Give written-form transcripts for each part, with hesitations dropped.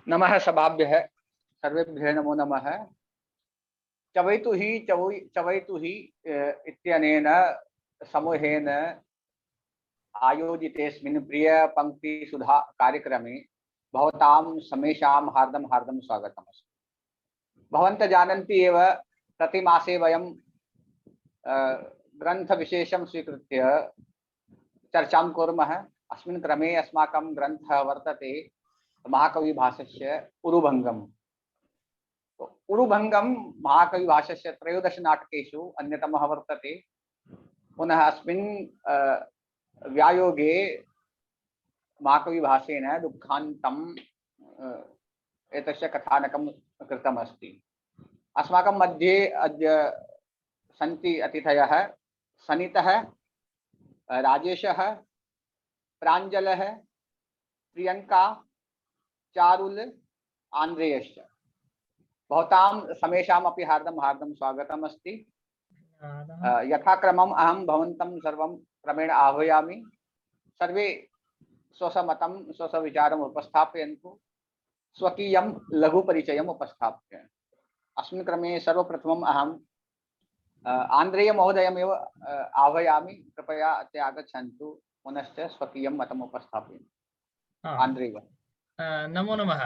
नमः सभाभ्यः सर्वेभ्यः नमो नमः। चवैतु हि इत्यनेन समूहेन आयोजितेऽस्मिन् प्रियपङ्क्तिसुधा कार्यक्रमे भवतां समेषां हार्दं हार्दं स्वागतमस्ति। भवन्तः जानन्ति एव प्रतिमासे वयं ग्रन्थविशेषं स्वीकृत्य चर्चां कुर्मः। अस्मिन् क्रमे अस्माकं ग्रन्थः वर्तते महाकविभाष्यस्य उरुभङ्गम्। उरुभङ्गं महाकविभाष्यस्य 13 नाटकेषु अन्यतमः वर्तते। पुनः अस्मिन् व्यायोगे महाकविभाष्येन दुःखान्तं एतस्य कथानकं कृतमस्ति। अस्माकं मध्ये अद्य सन्ति अतिथयः सनितः, राजेशः, प्राञ्जलः, प्रियंका, चारुल, आंद्रेयश्च। भवतां समेषामपि हार्दं हार्दं स्वागतम् अस्ति। यथाक्रमम् अहं भवन्तं सर्वं क्रमेण आह्वयामि। सर्वे स्वस्वमतं स्वस्वविचारम् उपस्थापयन्तु, स्वकीयं लघुपरिचयम् उपस्थाप्य। अस्मिन् क्रमे सर्वप्रथमम् अहं आंद्रेय महोदयमेव आह्वयामि। कृपया अत्र आगच्छन्तु, पुनश्च स्वकीयं मतम् उपस्थापयन्तु। आंद्रेय। नमो नमः,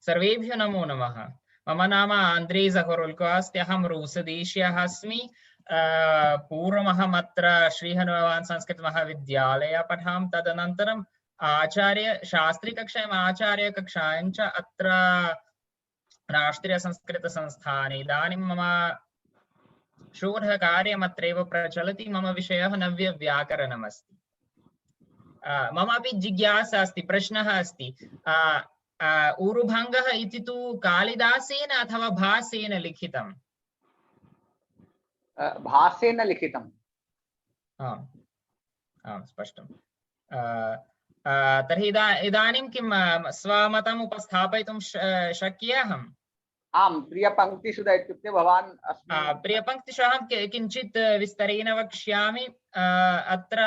सर्वेभ्यो नमो नमः। मम नाम आंद्रे ज़होरुल्को अस्ति। अहं रूसदेशीयः अस्मि। पूर्वमहमत्र श्रीहनुमान संस्कृत महाविद्यालये पठामि। तदनन्तरम् शास्त्रीकक्षायाम् आचार्यकक्षायां च अत्र राष्ट्रीयसंस्कृतसंस्थाने। इदानीं मम शोधकार्यमत्रैव प्रचलति। मम विषयः नव्यव्याकरणमस्ति। ममापि जिज्ञासा अस्ति, प्रश्नः अस्ति। उरुभङ्गः इति तु कालिदासेन अथवा भासेन लिखितम्? भासेन लिखितम्। आम् आम्, स्पष्टम्। तर्हि इदानीं किं स्वमतम् उपस्थापयितुं शक्येऽहम्? आम्, प्रियपङ्क्तिसुधा इत्युक्ते भवान् प्रियपङ्क्तिषु अहं किञ्चित् विस्तरेण वक्ष्यामि। अत्र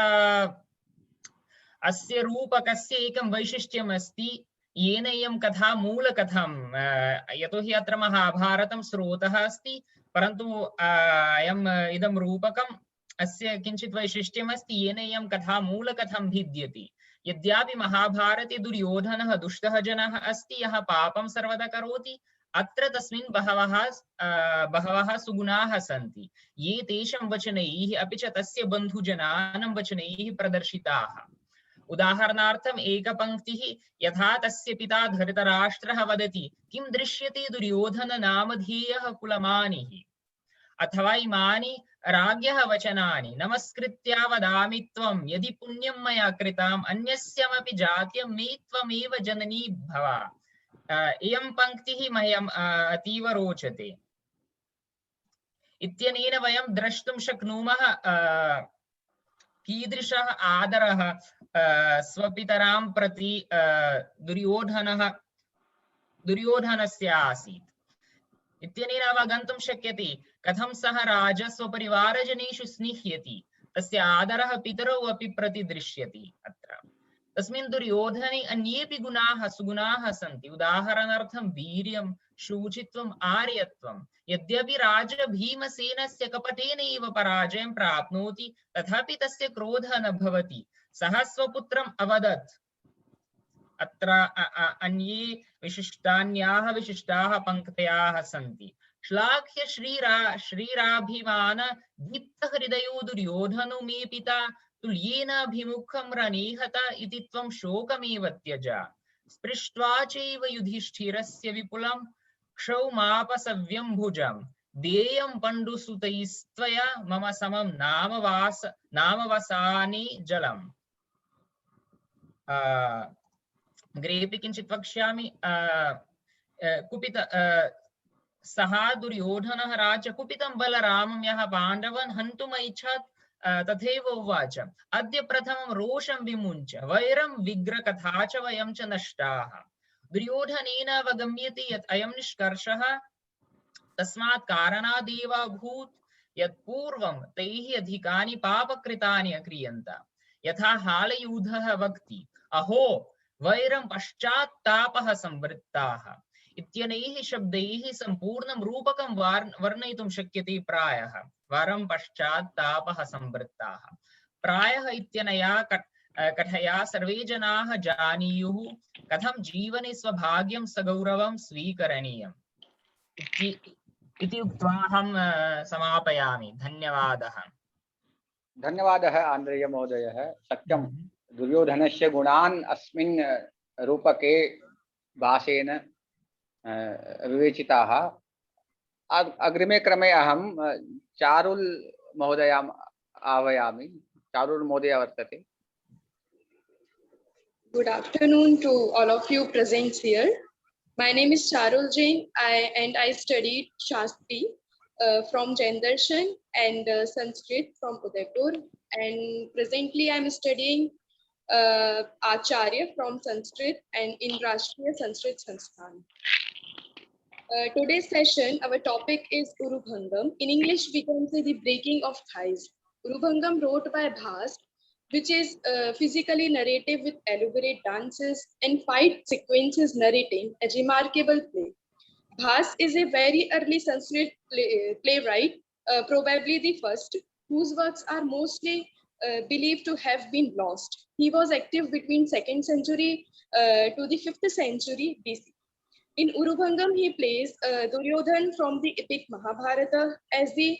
अस्य रूपकस्य एकं वैशिष्ट्यम् अस्ति, येन इयं कथा मूलकथां, यतोहि अत्र महाभारतं स्रोतः अस्ति, परन्तु इदं रूपकम् अस्य किञ्चित् वैशिष्ट्यम् अस्ति, येन इयं कथा मूलकथां भिद्यति। यद्यपि महाभारते दुर्योधनः दुष्टः जनः अस्ति, यः पापं सर्वदा करोति, अत्र तस्मिन् बहवः सुगुणाः सन्ति, ये तेषां वचनैः अपि च तस्य बन्धुजनानां वचनैः प्रदर्शिताः। उदाहरणार्थम् एकपङ्क्तिः, यथा तस्य पिता धृतराष्ट्रः वदति, किं दृश्यते दुर्योधन नामधेयः कुलमानिः। अथवा इमानि राज्ञः वचनानि नमस्कृत्य वदामि त्वं, यदि पुण्यं मया कृतम् अन्यस्यामपि जात्यं मे त्वमेव जननी भव। इयं पङ्क्तिः मह्यम् अतीव रोचते। इत्यनेन वयं द्रष्टुं शक्नुमः कीदृशः आदरः स्वपितरां प्रति दुर्योधनस्य आसीत्। इत्यनेन अवगन्तुं शक्यते कथं सः राजा स्वपरिवारजनेषु स्निह्यति, तस्य आदरः पितरौ अपि प्रतिदृश्यति। अत्र तस्मिन् दुर्योधने अन्येऽपि गुणाः सुगुणाः सन्ति। उदाहरणार्थं वीर्यं, शुचित्वम्, आर्यत्वम्। यद्यपि राजा भीमसेनस्य कपटेन एव पराजयं प्राप्नोति, तथापि तस्य क्रोधः न भवति। सः स्वपुत्रम् अवदत्। अत्र अन्ये विशिष्टाः पङ्क्तयः सन्ति। श्लाघ्य श्रीराभिमान दीप्तहृदयो दुर्योधनो मे पिता, तुल्येनाभिमुखं रणेहत इति त्वं शोकमेव त्यज। स्पृष्ट्वा चैव युधिष्ठिरस्य विपुलं क्षौमापसव्यं भुजं, देयं पण्डुसुतैस्त्वया मम समं नामवसाने जलम्। अग्रेपि किञ्चित् वक्ष्यामि। कुपित सः दुर्योधनः राजा कुपितं बलरामं यः पाण्डवान् हन्तुम् ऐच्छत्, तथैव उवाच, अद्य प्रथमं रोषं विमुञ्च, वैरं विग्रहकथा च वयं च नष्टाः। दुर्योधनेन अवगम्यते यत् अयं निष्कर्षः तस्मात् कारणादेव अभूत् यत् पूर्वं तैः अधिकानि पापकृतानि अक्रियन्त। यथा हालयूधः वक्ति, अहो वैरं पश्चात्तापः संवृत्ताः इत्यनैः शब्दैः सम्पूर्णं रूपकं वर्णयितुं शक्यते प्रायः। वरं पश्चात्तापः संवृत्ताः प्रायः इत्यनया कथया सर्वे जनाः जानीयुः कथं जीवने स्वभाग्यं सगौरवं स्वीकरणीयम् इति उक्त्वा अहं समापयामि। धन्यवादः। धन्यवादः आंद्रेय महोदयः। सत्यं दुर्योधनस्य गुणान् अस्मिन् रूपके भासेन विवेचिताः। अग्रिमे क्रमे अहं चारुल महोदयाम् आह्वयामि। चारुल महोदय वर्तते। Good afternoon to all of you present here. My name is Charul Jain. I studied Shastri from Jain Darshan and Sanskrit from Udaipur. And presently I am studying Acharya from Sanskrit and in Rashtriya Sanskrit Sansthan. Today's session, our topic is Urubhangam. In English, we can say the breaking of ties. Urubhangam wrote by Bhas, which is physically narrative with elaborate dances and fight sequences narrating a remarkable play. Bhas is a very early Sanskrit playwright, probably the first, whose works are mostly believed to have been lost. He was active between 2nd century to the 5th century BC. In Urubhangam, he plays Duryodhan from the epic Mahabharata as the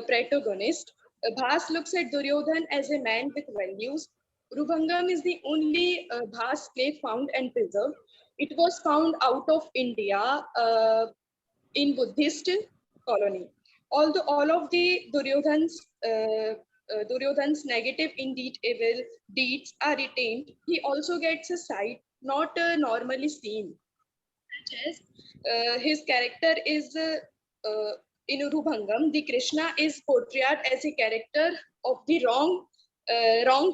protagonist. Bhas looks at Duryodhan as a man with values. Urubhangam is the only Bhas play found and preserved. It was found out of India in Buddhist colony. Although all of the Duryodhan's negative, indeed evil deeds are retained, he also gets a side not normally seen. His character is in Urubhangam, the Krishna is portrayed as a character of the wrong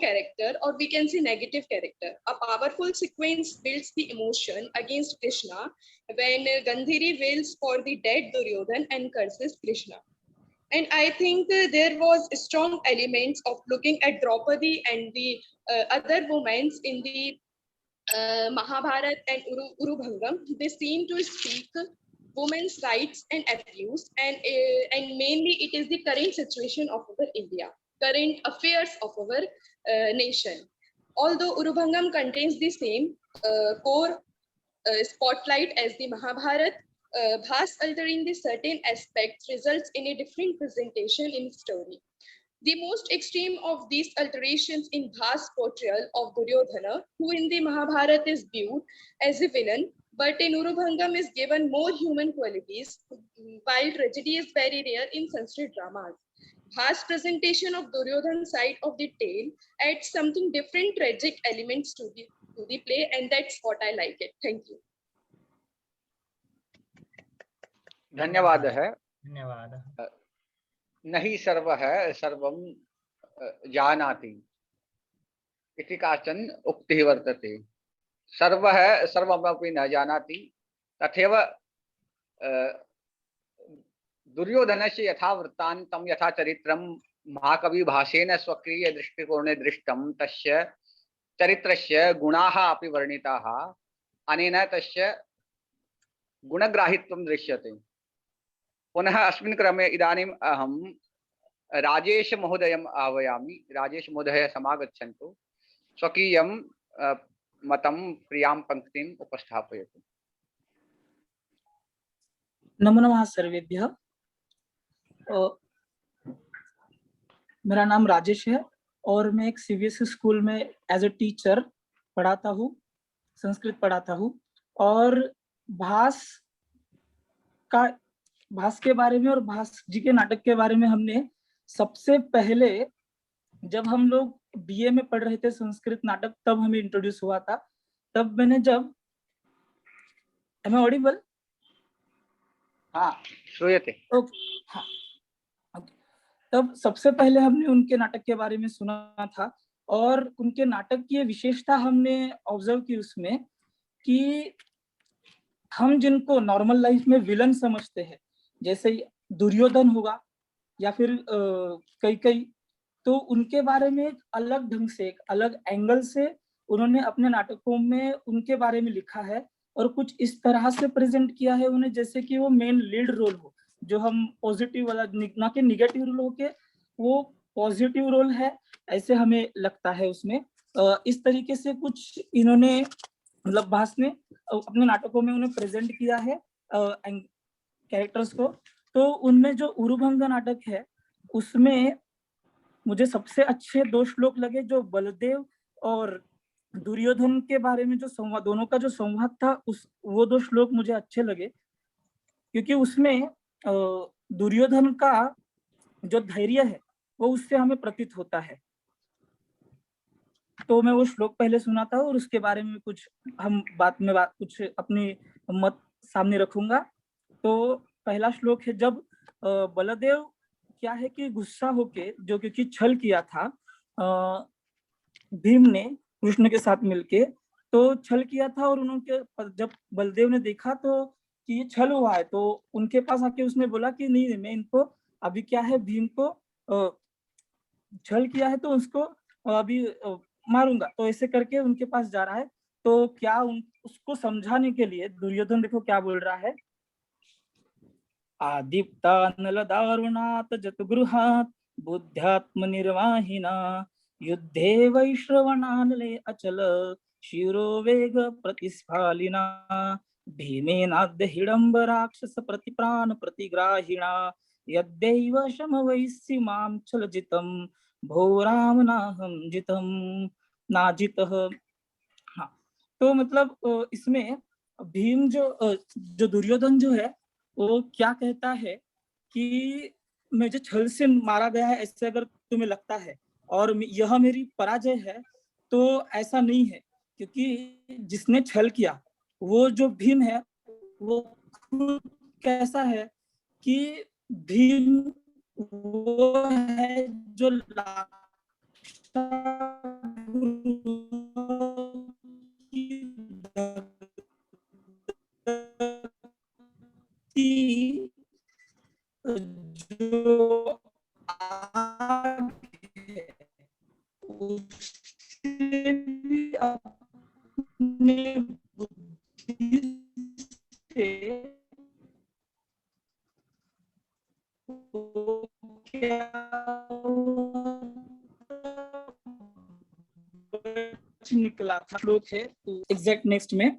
character, or we can say negative character. A powerful sequence builds the emotion against Krishna when Gandhiri wails for the dead Duryodhan and curses Krishna. And I think there was strong elements of looking at Draupadi and the other women in the Mahabharat and Urubhangam. They seem to speak women's rights and abuse, and mainly it is the current situation of our India, current affairs of our nation. Although Urubhangam contains the same core spotlight as the Mahabharat, Bhas altering the certain aspects results in a different presentation in story. The most extreme of these alterations in Bhas' portrayal of Duryodhana, who in the Mahabharata is viewed as a villain, but in Urubhangam is given more human qualities, while tragedy is very rare in Sanskrit dramas. Bhas' presentation of Duryodhana's side of the tale adds something different tragic elements to the play, and that's what I like it. Thank you. धन्यवादः। धन्यवादः। न हि सर्वः सर्वं जानाति इति काचन उक्तिः वर्तते। सर्वः सर्वमपि न जानाति। तथैव दुर्योधनस्य यथा वृत्तान्तं यथा चरित्रं महाकवि भासेन स्वकीय दृष्टिकोणे दृष्टं, तस्य चरित्रस्य गुणाः अपि वर्णिताः। अनेन तस्य गुणग्राहित्वं दृश्यते। पुनः अस्मिन् क्रमे इदानीम् अहं राजेश महोदयम् आह्वयामि। राजेश महोदय समागच्छन्तु, स्वकीयं मतं प्रियां पंक्तिम् उपस्थापयतु। नमो नमः सर्वेभ्यः। मेरा नाम राजेश है और मैं एक सीबीएसई स्कूल में एज ए टीचर पढ़ाता हूँ, संस्कृत पढ़ाता हूँ। और भास के बारे में और भास जी के नाटक के बारे में हमने सबसे पहले जब हम लोग बीए में पढ़ रहे थे संस्कृत नाटक, तब हमें इंट्रोड्यूस हुआ था। तब मैंने जब एम आई ऑडिबल? हाँ, श्रूयते। हाँ, तब सबसे पहले हमने उनके नाटक के बारे में सुना था और उनके नाटक की विशेषता हमने ऑब्जर्व की उसमें कि हम जिनको नॉर्मल लाइफ में विलन समझते हैं, जैसे दुर्योधन होगा या फिर कई तो उनके बारे में एक अलग ढंग से, एक अलग एंगल से उन्होंने अपने नाटकों में उनके बारे में लिखा है और कुछ इस तरह से प्रेजेंट किया है उन्हें जैसे कि वो मेन लीड रोल हो, जो हम पॉजिटिव वाला, ना कि निगेटिव रोल हो के वो पॉजिटिव रोल है, ऐसे हमें लगता है उसमें। इस तरीके से कुछ इन्होंने मतलब भास ने अपने नाटकों में उन्हें प्रेजेंट किया है कैरेक्टर्स को। तो उनमें जो उरुभंग नाटक है उसमें मुझे सबसे अच्छे 2 श्लोक लगे, जो बलदेव और दुर्योधन के बारे में जो संवाद, दोनों का जो संवाद था, वो 2 श्लोक मुझे अच्छे लगे, क्योंकि उसमें दुर्योधन का जो धैर्य है वो उससे हमें प्रतीत होता है। तो मैं वो श्लोक पहले सुनाता हूँ और उसके बारे में कुछ हम बात कुछ अपनी मत सामने रखूंगा। तो पहला श्लोक है, जब बलदेव क्या है कि गुस्सा होके, जो क्योंकि छल किया था भीम ने कृष्ण के साथ मिलके, तो छल किया था और उनके जब बलदेव ने देखा तो कि ये छल हुआ है, तो उनके पास आके उसने बोला कि नहीं, मैं इनको अभी क्या है, भीम को छल किया है तो उसको अभी मारूंगा। तो ऐसे करके उनके पास जा रहा है। तो क्या उसको समझाने के लिए दुर्योधन देखो क्या बोल रहा है, आदिप्तानलदारुणात् जतगृहात् बुद्ध्यात्मनिर्वाहिना युद्धे वैश्रवणानले अचल शिरोवेग प्रतिस्फालिना भीमेनाद्य हिडम्ब राक्षस प्रतिप्राण प्रतिग्राहिणा यद्दैव शमवैस्सि मां छलजितं भो राम नाहं जितं नाजितः। हाँ, तो मतलब इसमें भीम जो दुर्योधन जो है वो क्या कहता है कि मुझे छल से मारा गया है ऐसे अगर तुम्हें लगता है और यह मेरी पराजय है, तो ऐसा नहीं है, क्योंकि जिसने छल किया वो जो भीम है वो खुद कैसा है कि भीम वो है जो जो आग है उससे भी अपने बुद्धि से क्या निकला था। श्लोक है एग्जैक्ट नेक्स्ट में,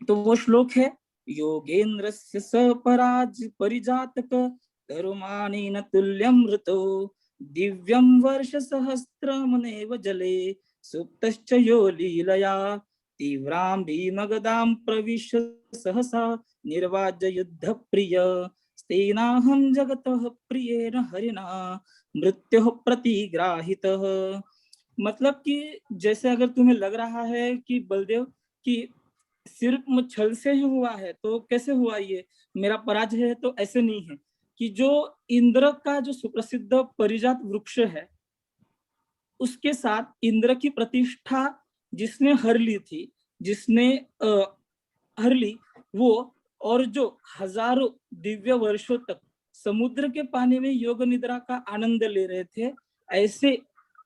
तो वो श्लोक है, योगेन्द्रस्य सपराज परिजातक धर्मानेन तुल्यं ऋतो दिव्यं वर्ष सहस्रमनेव जले सुप्तश्च यो लीलया तीव्रां भीमगदां प्रविश्य सहसा निर्वाज्य युद्ध प्रिय स्तेनाहं जगतः प्रियेण हरिणा मृत्युः प्रतिग्राहितः। मतलब कि जैसे अगर तुम्हें लग रहा है कि बलदेव कि सिर्फ छल से ही हुआ है, तो कैसे हुआ ये मेरा पराजय है, तो ऐसे नहीं है कि जो इंद्र का जो सुप्रसिद्ध परिजात वृक्ष है उसके साथ इंद्र की प्रतिष्ठा जिसने हर ली थी, जिसने हर ली वो, और जो हजारों दिव्य वर्षों तक समुद्र के पानी में योग निद्रा का आनंद ले रहे थे, ऐसे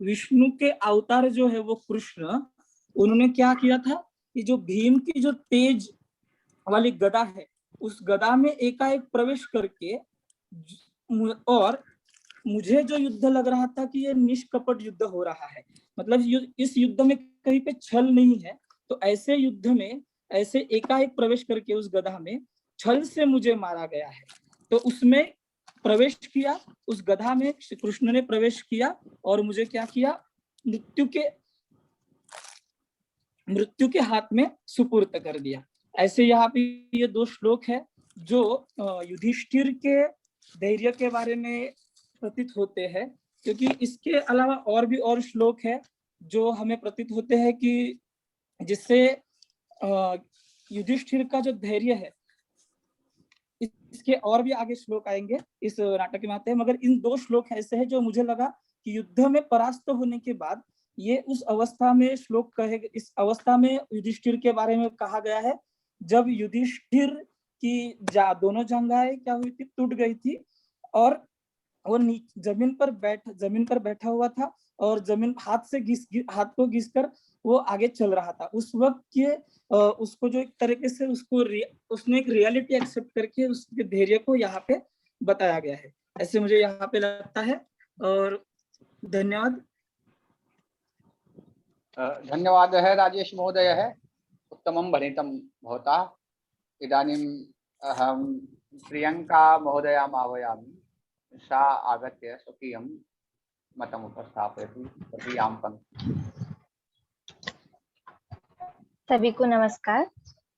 विष्णु के अवतार जो है वो कृष्ण, उन्होंने क्या किया था कि जो भीम की जो तेज वाली गदा है उस गदा में एकाएक प्रवेश करके, और मुझे जो युद्ध लग रहा था कि ये निष्कपट युद्ध हो रहा है, मतलब इस युद्ध में कहीं पे छल नहीं है, तो ऐसे युद्ध में ऐसे एकाएक प्रवेश करके उस गदा में छल से मुझे मारा गया है। तो उसमें प्रवेश किया, उस गधा में कृष्ण ने प्रवेश किया और मुझे क्या किया, मृत्यु के हाथ में सुपुर्द कर दिया। ऐसे यहाँ पे ये 2 श्लोक है जो युधिष्ठिर के धैर्य के बारे में प्रतीत होते हैं, क्योंकि इसके अलावा और भी और श्लोक है जो हमें प्रतीत होते हैं कि जिससे युधिष्ठिर का जो धैर्य है, इसके और भी आगे श्लोक आएंगे इस नाटक में आते हैं, मगर इन 2 श्लोक ऐसे हैं जो मुझे लगा कि युद्ध में परास्त होने के बाद ये उस अवस्था में श्लोक कहे, इस अवस्था में युधिष्ठिर के बारे में कहा गया है जब युधिष्ठिर की दोनों जंघाएं क्या हुई थी, टूट गई थी और वो जमीन पर बैठा हुआ था और जमीन हाथ को घिसकर वो आगे चल रहा था। उस वक्त ये उसको जो एक तरीके से उसने एक रियलिटी एक्सेप्ट करके उसके धैर्य को यहाँ पे बताया गया है, ऐसे मुझे यहाँ पे लगता है। और धन्यवाद। धन्यवादः राजेश महोदयः, उत्तमं भणितं भवता। इदानीम् अहं प्रियंका महोदयाम् आह्वयामि, सा आगत्य स्वकीयं मतम् उपस्थापयति तदीयां पङ्क्तिं। सभी को नमस्कार।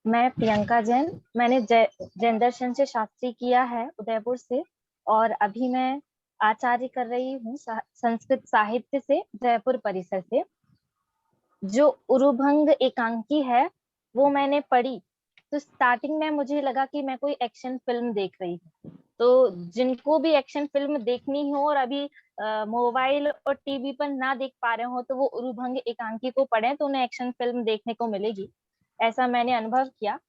मैं प्रियंका जैन, मैंने जैन दर्शन से शास्त्री किया है उदयपुर से, और अभी मैं आचार्य कर रही हूँ संस्कृत साहित्य से जयपुर परिसर से। जो उरुभंग एकांकी है वो मैंने पढ़ी तो स्टार्टिंग में मुझे लगा कि मैं कोई एक्शन फिल्म देख रही हूँ। तो जिनको भी एक्शन फिल्म देखनी हो और अभी मोबाइल और टीवी पर ना देख पा रहे हो तो वो उरुभंग एकांकी को पढ़ें तो उन्हें एक्शन फिल्म देखने को मिलेगी, ऐसा मैंने अनुभव किया।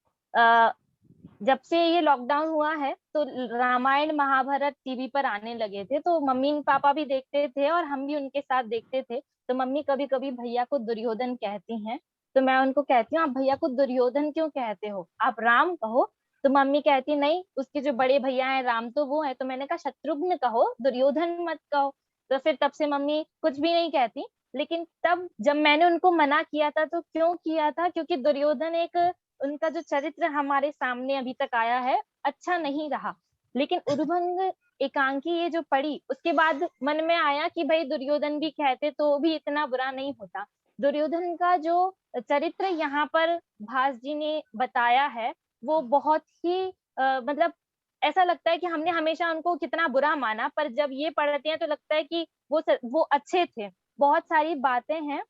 जब से ये लॉकडाउन हुआ है तो रामायण महाभारत टीवी पर आने लगे थे, तो मम्मी पापा भी देखते थे और हम भी उनके साथ देखते थे। तो मम्मी कभी कभी भैया को दुर्योधन कहती हैं, तो मैं उनको कहती हूँ आप भैया को दुर्योधन क्यों कहते हो, आप राम कहो। तो मम्मी कहती नहीं, उसके जो बड़े भैया हैं राम तो वो है। तो मैंने कहा शत्रुघ्न कहो, दुर्योधन मत कहो। तो फिर तब से मम्मी कुछ भी नहीं कहती। लेकिन तब जब मैंने उनको मना किया था तो क्यों किया था, क्योंकि दुर्योधन एक उनका जो चरित्र हमारे सामने अभी तक आया है अच्छा नहीं रहा। लेकिन उरुभंग एकांकी ये जो पढ़ी उसके बाद मन में आया कि भाई दुर्योधन भी कहते तो भी इतना बुरा नहीं होता। दुर्योधन का जो चरित्र यहाँ पर भास जी ने बताया है वो बहुत ही मतलब ऐसा लगता है कि हमने हमेशा उनको कितना बुरा माना, पर जब ये पढ़ते हैं तो लगता है कि वो अच्छे थे। बहुत सारी बातें हैं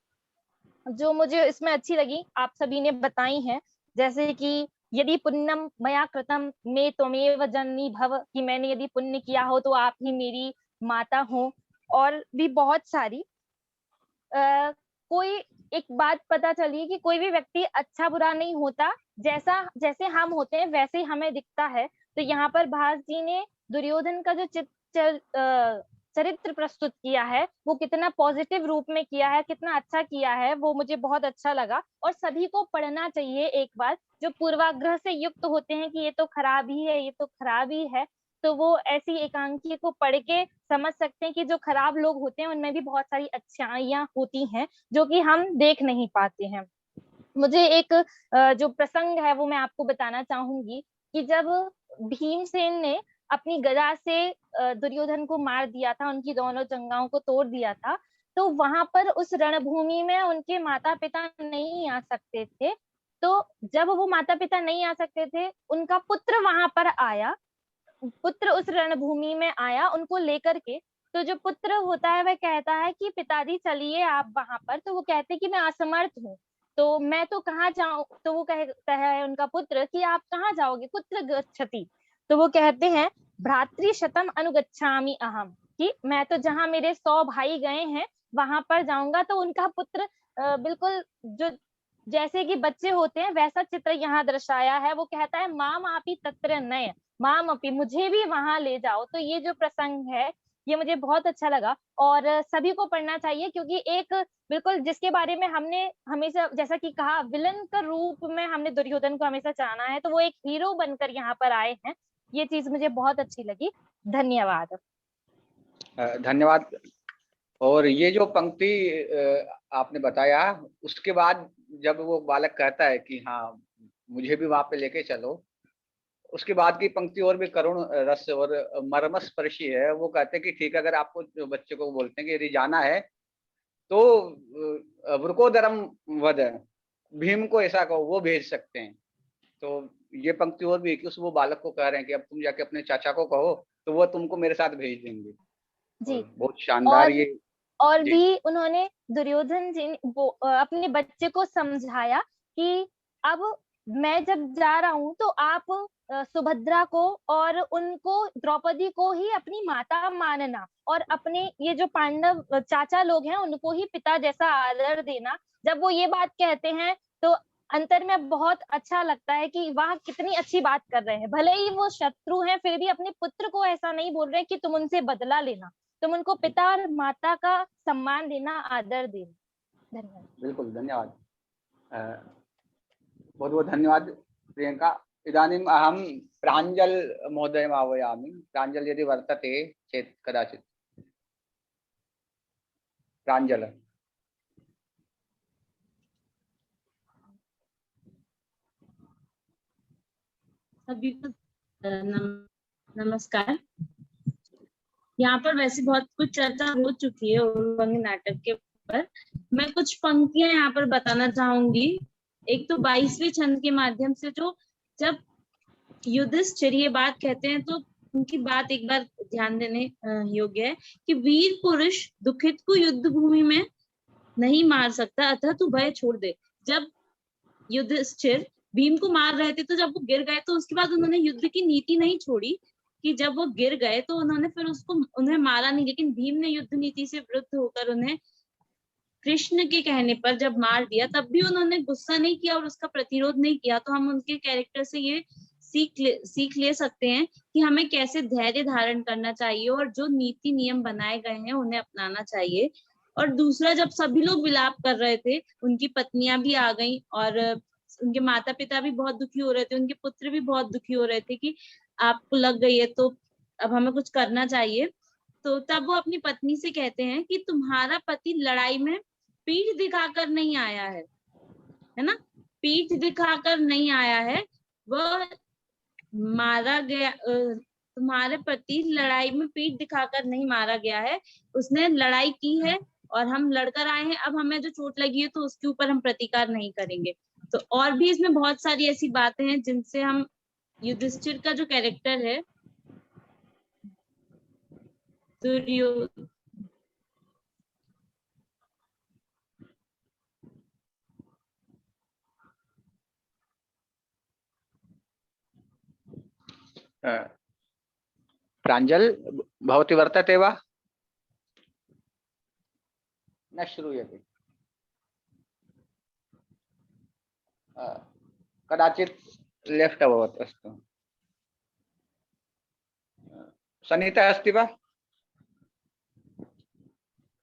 जो मुझे इसमें अच्छी लगी, आप सभी ने बताई हैं। जैसे कि यदि पुण्यम मया कृतम मे त्वमेव जननी भव, कि मैंने यदि पुण्य किया हो तो आप ही मेरी माता हो, और भी बहुत सारी कोई एक बात पता चली कि कोई भी व्यक्ति अच्छा बुरा नहीं होता, जैसे हम होते हैं वैसे ही हमें दिखता है। तो यहाँ पर भास जी ने दुर्योधन का जो चरित्र प्रस्तुत किया है वो कितना पॉजिटिव रूप में किया है, कितना अच्छा किया है, वो मुझे बहुत अच्छा लगा। और सभी को पढ़ना चाहिए एक बार, जो पूर्वाग्रह से युक्त होते हैं कि ये तो खराब ही है, ये तो खराब ही है, तो वो ऐसी एकांकी को पढ़ के समझ सकते हैं कि जो खराब लोग होते हैं उनमें भी बहुत सारी अच्छाइयां होती हैं जो कि हम देख नहीं पाते हैं। मुझे एक जो प्रसंग है वो मैं आपको बताना चाहूंगी कि जब भीमसेन ने अपनी गदा से दुर्योधन को मार दिया था, उनकी दोनों जंघाओं को तोड़ दिया था, तो वहां पर उस रणभूमि में उनके माता पिता नहीं आ सकते थे। तो जब वो माता पिता नहीं आ सकते थे, उनका पुत्र वहां पर आया, पुत्र उस रणभूमि में आया उनको लेकर के। तो जो पुत्र होता है वह कहता है कि पिताजी चलिए आप वहां पर। तो वो कहते हैं कि मैं असमर्थ हूँ, तो मैं तो कहाँ जाऊं। तो वो कहता है उनका पुत्र कि आप कहाँ जाओगे, कुत्र गच्छति। तो वो कहते हैं भ्रातृ शतम अनुगच्छामि अहम, कि मैं तो जहाँ मेरे 100 भाई गए हैं वहां पर जाऊंगा। तो उनका पुत्र बिल्कुल जो जैसे कि बच्चे होते हैं वैसा चित्र यहाँ दर्शाया है। वो कहता है माम आपी तत्र नय माम अपी, मुझे भी वहां ले जाओ। तो ये जो प्रसंग है ये मुझे बहुत अच्छा लगा और सभी को पढ़ना चाहिए, क्योंकि एक बिल्कुल जिसके बारे में हमने हमेशा जैसा कि कहा विलन का रूप में हमने दुर्योधन को हमेशा जाना है, तो वो एक हीरो बनकर यहाँ पर आए हैं। ये चीज मुझे बहुत अच्छी लगी। धन्यवाद। धन्यवाद। और ये जो पंक्ति आपने बताया, उसके बाद जब वो बालक कहता है कि हाँ मुझे भी वहां पे लेके चलो, उसके बाद की पंक्ति और भी करुण रस और मर्मस्पर्शी है। वो कहते हैं कि ठीक है, अगर आपको जो बच्चे को बोलते हैं कि यदि जाना है तो वृकोदरम वद, भीम को ऐसा कहो, वो भेज सकते हैं। तो ये पंक्ति और भी है कि उस वो बालक को कह रहे हैं कि अब तुम जाके अपने चाचा को कहो तो वो तुमको मेरे साथ भेज देंगे। जी, बहुत शानदार ये। और भी उन्होंने दुर्योधन जी अपने बच्चे को समझाया कि अब मैं जब जा रहा हूँ तो आप सुभद्रा को और उनको द्रौपदी को ही अपनी माता मानना, और अपने ये जो पांडव चाचा लोग हैं उनको ही पिता जैसा आदर देना। जब वो ये बात कहते हैं तो अंतर में बहुत अच्छा लगता है कि वाह कितनी अच्छी बात कर रहे हैं। भले ही वो शत्रु हैं फिर भी अपने पुत्र को ऐसा नहीं बोल रहे कि तुम उनसे बदला लेना, तुम उनको पिता और माता का सम्मान देना, आदर देना। धन्यवाद। बिल्कुल, धन्यवाद। बहुत बहुत धन्यवाद प्रियंका। इदानीम् अहं प्राञ्जल महोदयम् आह्वयामि। प्राञ्जल यदि वर्तते चेत् कदाचित्। प्राञ्जल। सभी को नमस्कार। यहाँ पर वैसे बहुत कुछ चर्चा हो चुकी है उर्वंग नाटक के ऊपर। मैं कुछ पंक्तियां यहाँ पर बताना चाहूंगी। एक तो 22वें छंद के माध्यम से जो जब युधिष्ठिर ये बात कहते हैं तो उनकी बात एक बार ध्यान देने योग्य है कि वीर पुरुष दुखित को युद्ध भूमि में नहीं मार सकता, अतः तू भय छोड़ दे। जब युधिष्ठिर भीम को मार रहे थे तो जब वो गिर गए तो उसके बाद उन्होंने युद्ध की नीति नहीं छोड़ी कि जब वो गिर गए तो उन्होंने फिर उन्हें मारा नहीं, लेकिन भीम ने युद्ध नीति से विरुद्ध होकर उन्हें कृष्ण के कहने पर जब मार दिया तब भी उन्होंने गुस्सा नहीं किया और उसका प्रतिरोध नहीं किया। तो हम उनके कैरेक्टर से ये सीख ले सकते हैं कि हमें कैसे धैर्य धारण करना चाहिए और जो नीति नियम बनाए गए हैं उन्हें अपनाना चाहिए। और दूसरा, जब सभी लोग विलाप कर रहे थे, उनकी पत्नियां भी आ गई और उनके माता पिता भी बहुत दुखी हो रहे थे, उनके पुत्र भी बहुत दुखी हो रहे थे कि आपको लग गई है तो अब हमें कुछ करना चाहिए। तो तब वो अपनी पत्नी से कहते हैं कि तुम्हारा पति लड़ाई में पीठ दिखाकर नहीं आया है ना, पीठ दिखाकर नहीं आया है, वह मारा गया। तुम्हारे पति लड़ाई में पीठ दिखाकर नहीं मारा गया है, उसने लड़ाई की है और हम लड़कर आए हैं। अब हमें जो चोट लगी है तो उसके ऊपर हम प्रतिकार नहीं करेंगे। तो और भी इसमें बहुत सारी ऐसी बातें हैं जिनसे हम युधिष्ठिर का जो कैरेक्टर है दुर्योधन प्राञ्जल भवती वर्तते वा? न श्रूयते। कदाचित् लेफ्ट् अभवत्। अस्तु, सनीता अस्ति वा?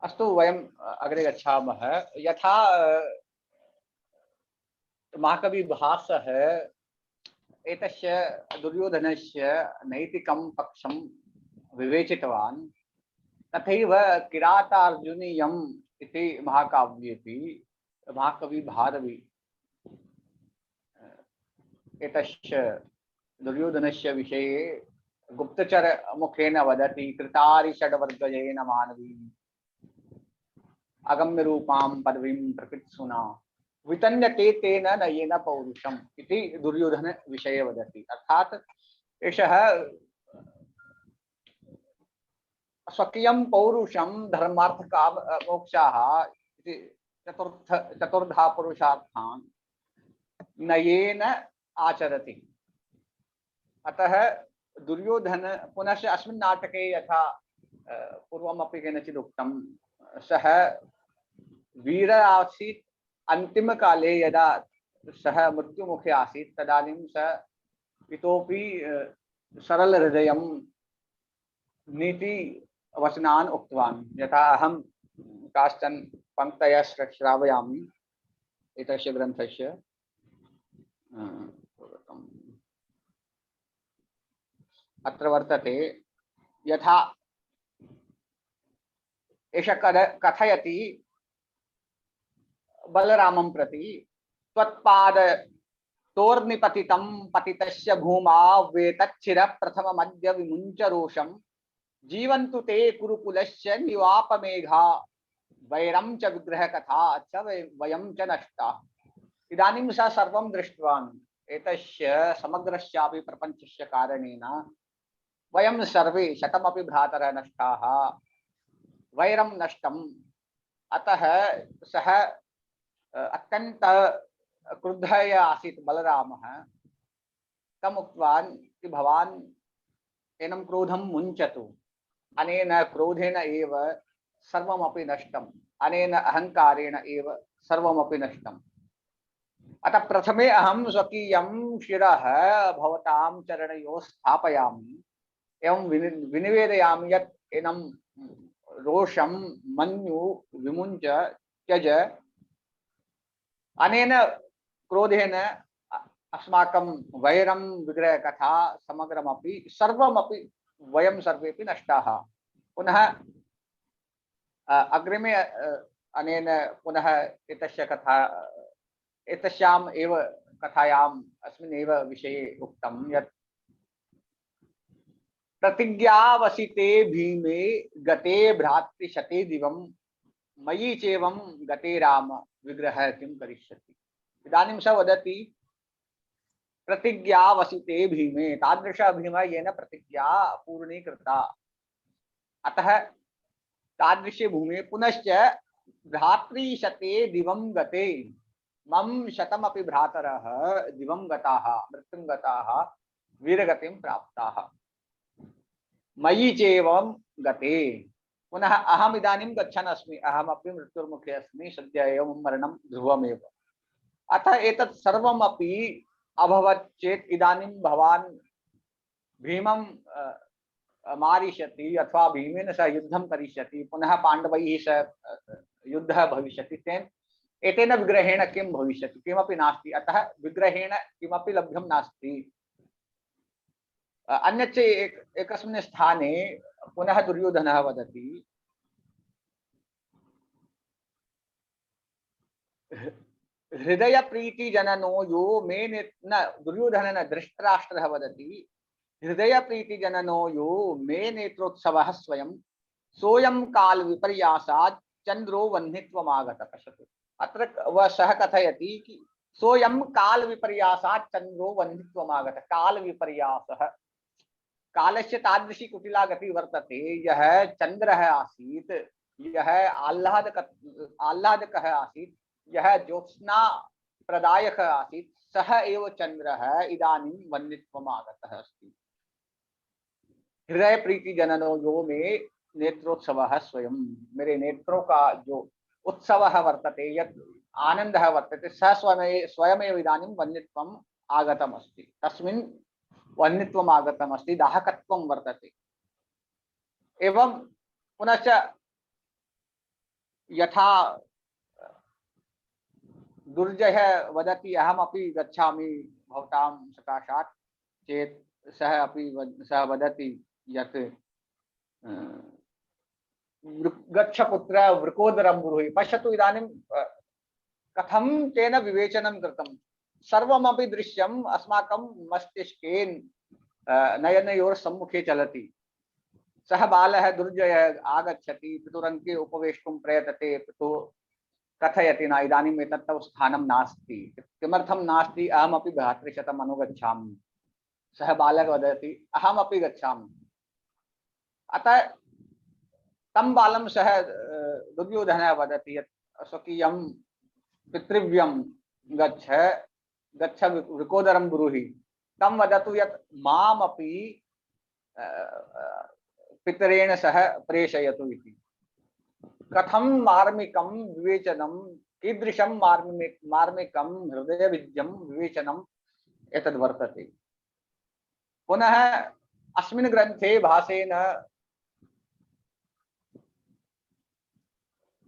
अस्तु, वयम् अग्रे गच्छामः। यथा महाकवि भासः एतस्य दुर्योधनस्य नैतिकं पक्षं विवेचितवान्, तथैव किरातार्जुनीयम् इति महाकाव्येपि महाकवि भारवी एतस्य दुर्योधनस्य विषये गुप्तचर मुखेन वदति। कृतारि षड्वर्गजेन मानवी अगम्य रूपां पदवीं प्रकृत्सुना वितन्यते तेन नयेन पौरुषम् इति दुर्योधन विषये वदति। अर्थात एषः स्वकीयं पौरुषं धर्मार्थ काम मोक्षाः इति चतुर्धा पुरुषार्थान् नयेन आचरति। अतः दुर्योधन पुनश्च अस्मिन् नाटके यथा पूर्वमपि केनचित् उक्तं, सः वीर आसीत्। अन्तिमकाले यदा सः मृत्युमुखे आसीत् तदानीं सः इतोपि सरलहृदयं नीतिवचनान् उक्तवान्। यथा अहं काश्चन पङ्क्तयः श्रावयामि एतस्य ग्रन्थस्य। अत्र वर्तते, यथा एषः कथयति बलरामं प्रति, त्वत्पाद तोर्निपतितं पतितस्य भूमा वेतच्छिर प्रथममद्य विमुञ्च रोषं जीवन्तु ते कुरुकुलस्य निवापमेघा वैरं च विग्रहकथा च वयं च नष्टा। इदानीं सः सर्वं दृष्टवान्। एतस्य समग्रस्यापि प्रपञ्चस्य कारणेन वयं सर्वे शतमपि भ्रातरः नष्टाः, वैरं नष्टम्। अतः सः अत्यन्त क्रुद्धः आसीत् बलरामः। तम् उक्तवान् कि भवान् एनं क्रोधं मुञ्चतु, अनेन क्रोधेन एव सर्वमपि नष्टम्, अनेन अहङ्कारेण एव सर्वमपि नष्टम्। अतः प्रथमे अहं स्वकीयं शिरः भवतां चरणयोः स्थापयामि, एवं विनिवेदयामि यत् एनं रोषं मन्यु विमुञ्च त्यज अनेन क्रोधेन अस्माकं वैरं विग्रह कथा समग्रमपि सर्वमपि वयं सर्वेपि नष्टाः। पुनः अग्रिमे अनेन पुनः एतस्य कथा एतस्याम् एव कथायाम् अस्मिन् एव विषये उक्तं यत् प्रतिज्ञावसिते भीमे गते भ्रातृशते दिवं मयि चेवं गते राम विग्रह किं करिष्यति। इदानीं स वदति प्रतिज्ञावसिते भीमे, तादृश भीम येन प्रतिज्ञा पूर्णीकृता। अतः तादृशे भूमे पुनश्च भ्रातृशते दिवं गते, मम शतमपि भ्रातरः दिवं गताः मृत्युं गताः वीरगतिं प्राप्ताः, मयि चेवं गते। पुनः अहम इदानीं गच्छन् अस्मि, अहमपि मृत्युर्मुखे अस्मि, सद्य एव मरणं ध्रुवमेव। अतः एतत् सर्वमपि अभवत् चेत् इदानीं भवान् भीमं मारिष्यति अथवा भीमेन सह युद्धं करिष्यति, पुनः पाण्डवैः सह युद्धः भविष्यति, तेन एतेन विग्रहेण किं भविष्यति, किमपि नास्ति। अतः विग्रहेण किमपि लभ्यं नास्ति। अन्यच्च एकस्मिन् स्थाने पुनः दुर्योधनः वदति हृदय प्रीति जननो यो मे न, दुर्योधनः धृतराष्ट्रः वदति हृदय प्रीति जननो यो मे नेत्रोत्सवः स्वयं सोऽयं काल विपर्यासात् चंद्रो वह्नित्वमागत। पश्यतु, अत्र वह सः कथयति कि सोऽयं काल विपर्यासात् चंद्रो वह्नित्वमागत। काल विपर्यासः, कालस्य तादृशी कुटिला गति वर्तते, यह चंद्रः आसीत्, यह आह्लादकः आसीत्, यह ज्योत्स्ना प्रदायक आसीत्, सः एव चंद्रः इदानीं वह्नित्वम् आगतः अस्ति। हृदय प्रीति जननो यो मे नेत्रोत्सवः स्वयं, मेरे नेत्रों का जो उत्सवः वर्तते, यत् आनंदः वर्तते, सः स्वयमेव इदानीं वह्नित्वम् आगतम् अस्ति, तस्मिन् वह्नित्वम् आगतम् अस्ति, दाहकत्वं वर्तते। एवं पुनश्च यथा दुर्जय वदति अहमपि गच्छामि भवतां सकाशात् चेत् सः वदति यत् गच्छ पुत्र वृकोदरं ब्रूहि। पश्यतु इदानीं कथं तेन विवेचनं कृतं, सर्वमपि दृश्यम् अस्माकं मस्तिष्के नयनयोर्सम्मुखे चलति। सः बालः दुर्जयः आगच्छति, पितुरङ्के उपवेष्टुं प्रयतते, पितुः कथयति न इदानीम् एतत् तव स्थानं नास्ति। किमर्थं नास्ति? अहमपि भ्रातृशतम् अनुगच्छामि। सः बालकः वदति अहमपि गच्छामि। अतः तं बालं सः दुर्योधनः वदति यत् स्वकीयं पितृव्यं गच्छ वृकोदरं ब्रूहि। तं वदतु यत् मामपि पितरेण सह प्रेषयतु इति। कथं मार्मिकं विवेचनं, कीदृशं मार्मिकं हृदयविद्यं विवेचनम् एतद् वर्तते। पुनः अस्मिन् ग्रन्थे भासेन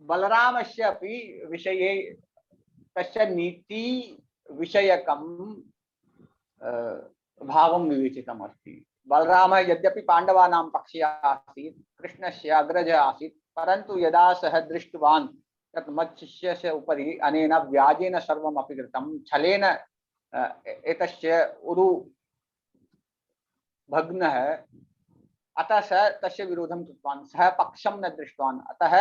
बलरामस्य अपि विषये तस्य नीति विषयकं भावं विवेचितम् अस्ति। बलरामः यद्यपि पाण्डवानां पक्षे आसीत्, कृष्णस्य अग्रजः आसीत्, परन्तु यदा सः दृष्टवान् तत् मत्शिष्यस्य उपरि अनेन व्याजेन सर्वमपि कृतं, छलेन एतस्य उरु भग्नः, अतः सः तस्य विरोधं कृतवान्, सः पक्षं न दृष्टवान्। अतः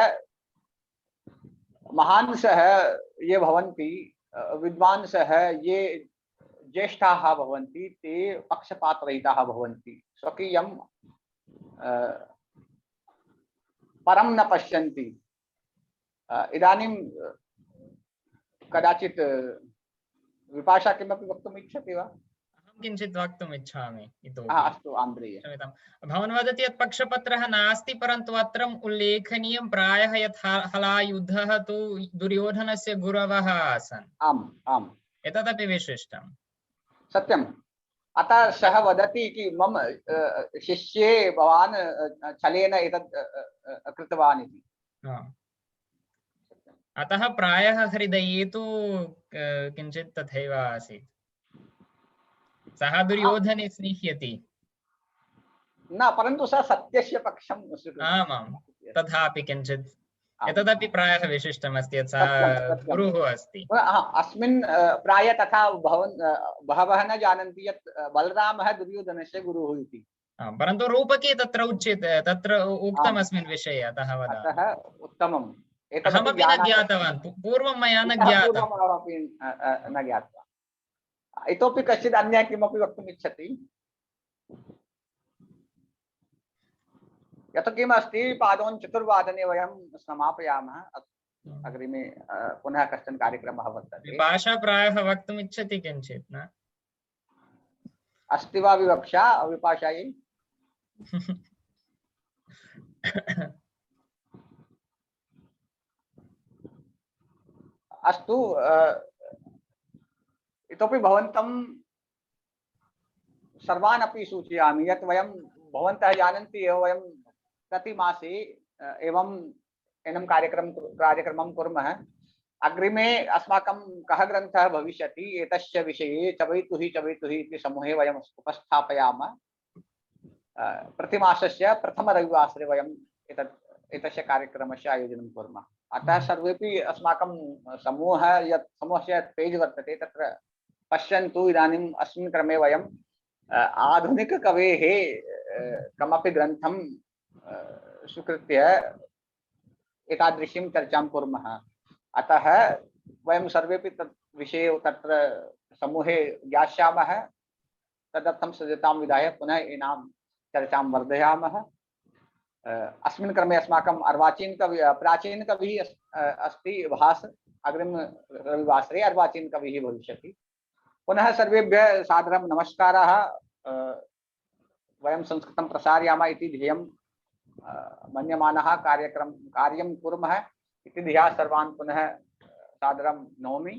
महांसः ये भवन्ति, विद्वांसः ये ज्येष्ठाः भवन्ति, ते पक्षपातरहिताः भवन्ति, स्वकीयं परं न पश्यन्ति। इदानीं कदाचित् विपाशा किमपि वक्तुम् इच्छति वा? अहं किञ्चित् वक्तुम् इच्छामि इतोपि। अस्तु आन्द्रेय। क्षम्यतां, भवान् वदति यत् पक्षपत्रः नास्ति, परन्तु अत्र उल्लेखनीयं प्रायः यत् हलायुद्धः तु दुर्योधनस्य गुरवः आसन्। आम् आम्, एतदपि विशिष्टम्। सत्यम्। अतः सः वदति कि मम शिष्ये भवान् छलेन एतत् कृतवान् इति। अतः प्रायः हृदये तु किञ्चित् तथैव आसीत्। सः दुर्योधने स्निह्यति। न, परन्तु सः सत्यस्य पक्षं आमां तथापि किञ्चित् एतदपि प्रायः विशिष्टमस्ति यत् सः सत्यं, सत्यं। गुरुः अस्ति। अस्मिन् प्रायः तथा बहवः न जानन्ति यत् बलरामः दुर्योधनस्य गुरुः इति। परन्तु रूपके तत्र उच्यते, तत्र उक्तम् अस्मिन् विषये, अतः वदामि। अतः उत्तमम्। अहमपि न ज्ञातवान्, पूर्वं मया न ज्ञातम्। पूर्वमपि न ज्ञातवान्। इतोपि कश्चित् अन्यः किमपि वक्तुम् इच्छति? यत् किमस्ति, पादोन 4 वयं समापयामः। अग्रिमे पुनः कश्चन कार्यक्रमः वर्तते। विपाशा प्रायः वक्तुम् इच्छति किञ्चित्, न? अस्ति वा विवक्षा विपाशायै? अस्तु, इतोपि भवन्तं सर्वान् अपि सूचयामि यत् वयं, भवन्तः जानन्ति एव, वयं प्रतिमासे एवं कार्यक्रमं कुर्मः। अग्रिमे अस्माकं कः ग्रन्थः भविष्यति एतस्य विषये चवैतुः इति समूहे वयम् उपस्थापयामः। प्रतिमासस्य प्रथमरविवासरे वयम् एतस्य कार्यक्रमस्य आयोजनं कुर्मः। अतः सर्वेपि अस्माकं समूहस्य यत् पेज् वर्तते तत्र पश्यन्तु। इदानीम् अस्मिन् क्रमे वयम् आधुनिककवेः कमपि ग्रन्थं स्वीकृत्य एतादृशीं चर्चां कुर्मः। अतः वयं सर्वेपि तत् विषये तत्र समूहे ज्ञास्यामः। तदर्थं सज्जतां विधाय पुनः एनां चर्चां वर्धयामः। अस्मिन् क्रमे अस्माकम् प्राचीनकविः अस्ति भास। अग्रिम रविवासरे अर्वाचीनकविः भविष्यति। पुनः सर्वेभ्यः सादरं नमस्काराः। वयं संस्कृतं प्रसारयामः इति ध्येयं मन्यमानः कार्यं कुर्मः इति धिया सर्वान् पुनः सादरं नौमि।